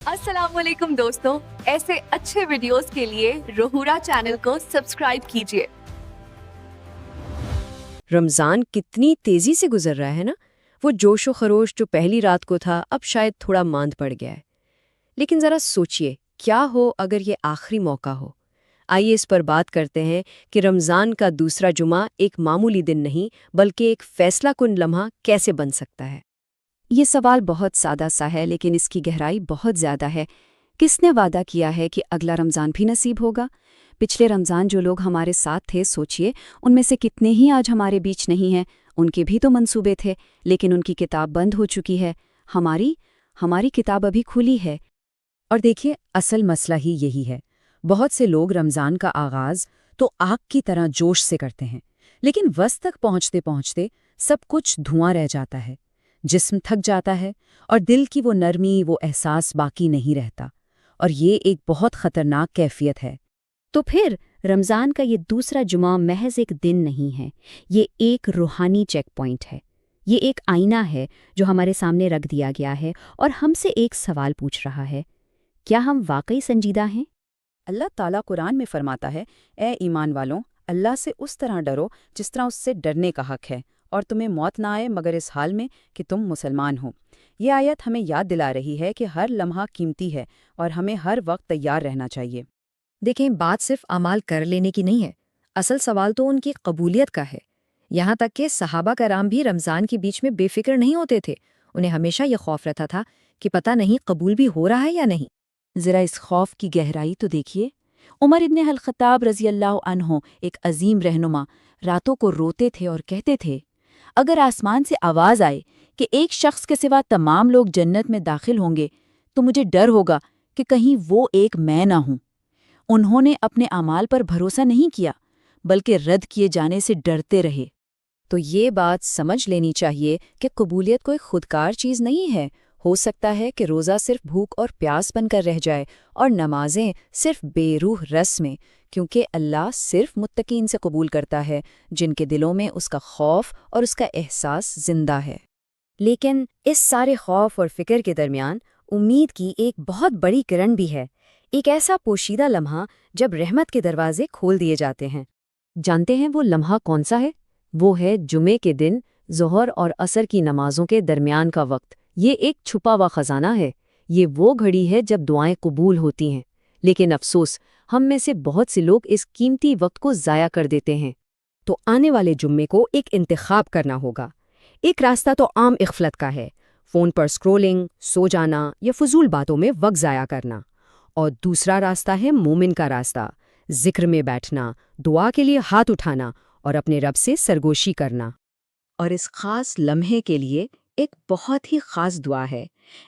अस्सलाम वालेकुम दोस्तों, ऐसे अच्छे वीडियोस के लिए रोहूरा चैनल को सब्सक्राइब कीजिए। रमज़ान कितनी तेज़ी से गुजर रहा है ना। वो जोश व खरोश जो पहली रात को था अब शायद थोड़ा मांद पड़ गया है। लेकिन ज़रा सोचिए, क्या हो अगर ये आखिरी मौका हो। आइए इस पर बात करते हैं कि रमज़ान का दूसरा जुमा एक मामूली दिन नहीं बल्कि एक फैसला कुन लम्हा कैसे बन सकता है। ये सवाल बहुत सादा सा है लेकिन इसकी गहराई बहुत ज़्यादा है। किसने वादा किया है कि अगला रमज़ान भी नसीब होगा? पिछले रमज़ान जो लोग हमारे साथ थे, सोचिए उनमें से कितने ही आज हमारे बीच नहीं हैं। उनके भी तो मंसूबे थे, लेकिन उनकी किताब बंद हो चुकी है। हमारी हमारी किताब अभी खुली है। और देखिए, असल मसला ही यही है। बहुत से लोग रमज़ान का आगाज़ तो आग की तरह जोश से करते हैं, लेकिन वस्त तक पहुँचते पहुँचते सब कुछ धुआं रह जाता है। जिस्म थक जाता है और दिल की वो नरमी, वो एहसास बाकी नहीं रहता। और ये एक बहुत ख़तरनाक कैफियत है। तो फिर रमज़ान का ये दूसरा जुमा महज एक दिन नहीं है, ये एक रूहानी चेक पॉइंट है। ये एक आईना है जो हमारे सामने रख दिया गया है और हमसे एक सवाल पूछ रहा है, क्या हम वाकई संजीदा हैं? अल्लाह ताला कुरान में फरमाता है, ए ईमान वालों, अल्लाह से उस तरह डरो जिस तरह उससे डरने का हक है, और तुम्हें मौत ना आए मगर इस हाल में कि तुम मुसलमान हो। ये आयत हमें याद दिला रही है कि हर लम्हा कीमती है और हमें हर वक्त तैयार रहना चाहिए। देखें, बात सिर्फ अमाल कर लेने की नहीं है, असल सवाल तो उनकी कबूलियत का है। यहाँ तक कि सहाबा कराम भी रमज़ान के बीच में बेफिक्र नहीं होते थे। उन्हें हमेशा ये खौफ रहता था कि पता नहीं कबूल भी हो रहा है या नहीं। ज़रा इस खौफ की गहराई तो देखिए। उमर इब्न अल खत्ताब रज़ी अल्लाह अन्हो, एक अजीम रहनुमा, रातों को रोते थे और कहते थे, अगर आसमान से आवाज़ आए कि एक शख्स के सिवा तमाम लोग जन्नत में दाखिल होंगे, तो मुझे डर होगा कि कहीं वो एक मैं ना हूं। उन्होंने अपने अमाल पर भरोसा नहीं किया, बल्कि रद्द किए जाने से डरते रहे। तो ये बात समझ लेनी चाहिए कि कबूलियत कोई खुदकार चीज़ नहीं है। हो सकता है कि रोज़ा सिर्फ भूख और प्यास बनकर रह जाए और नमाजें सिर्फ बेरूह रस्में, क्योंकि अल्लाह सिर्फ मुत्तकीन से कबूल करता है जिनके दिलों में उसका खौफ और उसका एहसास जिंदा है। लेकिन इस सारे खौफ और फिक्र के दरमियान उम्मीद की एक बहुत बड़ी किरण भी है, एक ऐसा पोशीदा लम्हा जब रहमत के दरवाजे खोल दिए जाते हैं। जानते हैं वो लम्हा कौन सा है? वो है जुमे के दिन ज़ोहर और असर की नमाजों के दरमियान का वक्त। ये एक छुपा हुआ खजाना है। ये वो घड़ी है जब दुआएं कबूल होती हैं। लेकिन अफसोस, हम में से बहुत से लोग इस कीमती वक्त को ज़ाया कर देते हैं। तो आने वाले जुम्मे को एक इंतखाब करना होगा। एक रास्ता तो आम इख्फलत का है, फ़ोन पर स्क्रोलिंग, सो जाना या फजूल बातों में वक्त ज़ाया करना। और दूसरा रास्ता है मोमिन का रास्ता, जिक्र में बैठना, दुआ के लिए हाथ उठाना और अपने रब से सरगोशी करना। और इस खास लम्हे के लिए एक बहुत ही खास दुआ है।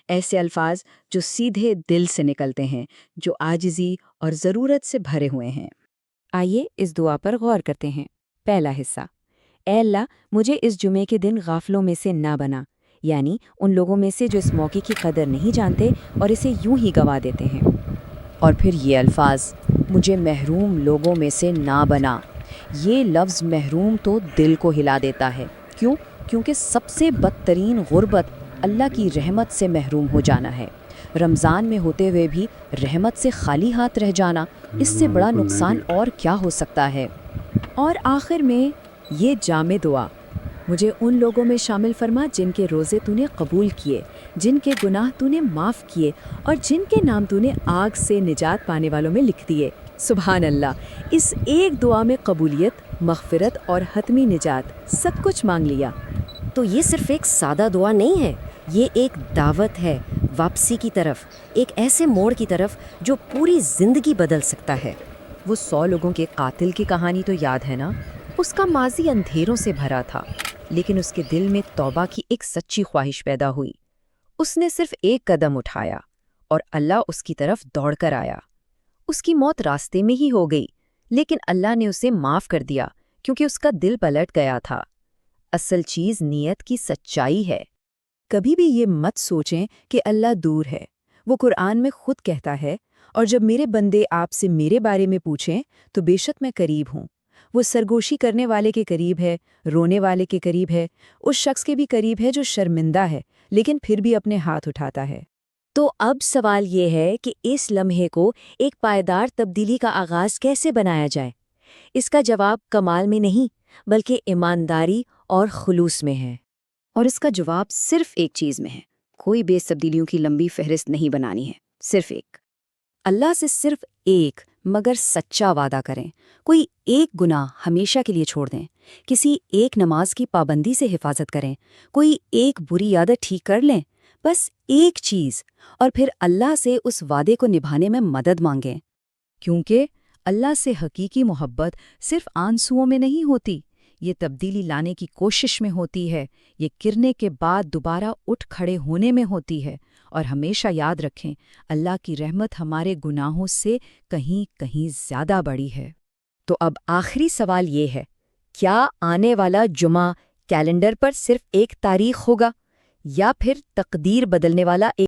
ऐसे अल्फाज जो सीधे दिल से निकलते हैं, जो आजिज़ी और ज़रूरत से भरे हुए हैं। आइए इस दुआ पर गौर करते हैं। पहला हिस्सा, ऐ अल्लाह, मुझे इस जुमे के दिन गाफलों में से ना बना, यानी उन लोगों में से जो इस मौके की कदर नहीं जानते और इसे यूं ही गवा देते हैं। और फिर ये अल्फाज, मुझे महरूम लोगों में से ना बना। ये लफ्ज़ महरूम तो दिल को हिला देता है। क्यों? क्योंकि सबसे बदतरीन गुर्बत अल्लाह की रहमत से महरूम हो जाना है। रमज़ान में होते हुए भी रहमत से खाली हाथ रह जाना, इससे बड़ा नुकसान और क्या हो सकता है। और आखिर में ये जामे दुआ, मुझे उन लोगों में शामिल फरमा जिनके रोज़े तूने कबूल किए, जिनके गुनाह तूने माफ़ किए और जिनके नाम तूने आग से निजात पाने वालों में लिख दिए। सुभान अल्लाह, इस एक दुआ में कबूलियत, मग़फ़िरत और हतमी निजात सब कुछ मांग लिया। तो ये सिर्फ एक सादा दुआ नहीं है, ये एक दावत है वापसी की तरफ, एक ऐसे मोड़ की तरफ जो पूरी ज़िंदगी बदल सकता है। वो 100 लोगों के कातिल की कहानी तो याद है ना? उसका माजी अंधेरों से भरा था, लेकिन उसके दिल में तौबा की एक सच्ची ख्वाहिश पैदा हुई। उसने सिर्फ एक कदम उठाया और अल्लाह उसकी तरफ दौड़कर आया। उसकी मौत रास्ते में ही हो गई, लेकिन अल्लाह ने उसे माफ़ कर दिया क्योंकि उसका दिल पलट गया था। असल चीज़ नीयत की सच्चाई है। कभी भी ये मत सोचें कि अल्लाह दूर है। वो कुरान में खुद कहता है, और जब मेरे बंदे आपसे मेरे बारे में पूछें तो बेशक मैं करीब हूँ। वो सरगोशी करने वाले के करीब है, रोने वाले के करीब है, उस शख्स के भी करीब है जो शर्मिंदा है लेकिन फिर भी अपने हाथ उठाता है। تو اب سوال یہ ہے کہ اس لمحے کو ایک پائیدار تبدیلی کا آغاز کیسے بنایا جائے؟ اس کا جواب کمال میں نہیں بلکہ ایمانداری اور خلوص میں ہے۔ اور اس کا جواب صرف ایک چیز میں ہے، کوئی بیس تبدیلیوں کی لمبی فہرست نہیں بنانی ہے، صرف ایک۔ اللہ سے صرف ایک مگر سچا وعدہ کریں، کوئی ایک گناہ ہمیشہ کے لیے چھوڑ دیں، کسی ایک نماز کی پابندی سے حفاظت کریں، کوئی ایک بری عادت ٹھیک کر لیں، بس ایک چیز، اور پھر اللہ سے اس وعدے کو نبھانے میں مدد مانگیں۔ کیونکہ اللہ سے حقیقی محبت صرف آنسوؤں میں نہیں ہوتی، یہ تبدیلی لانے کی کوشش میں ہوتی ہے، یہ گرنے کے بعد دوبارہ اٹھ کھڑے ہونے میں ہوتی ہے۔ اور ہمیشہ یاد رکھیں، اللہ کی رحمت ہمارے گناہوں سے کہیں کہیں زیادہ بڑی ہے۔ تو اب آخری سوال یہ ہے، کیا آنے والا جمعہ کیلنڈر پر صرف ایک تاریخ ہوگا یا پھر تقدیر بدلنے والا ایک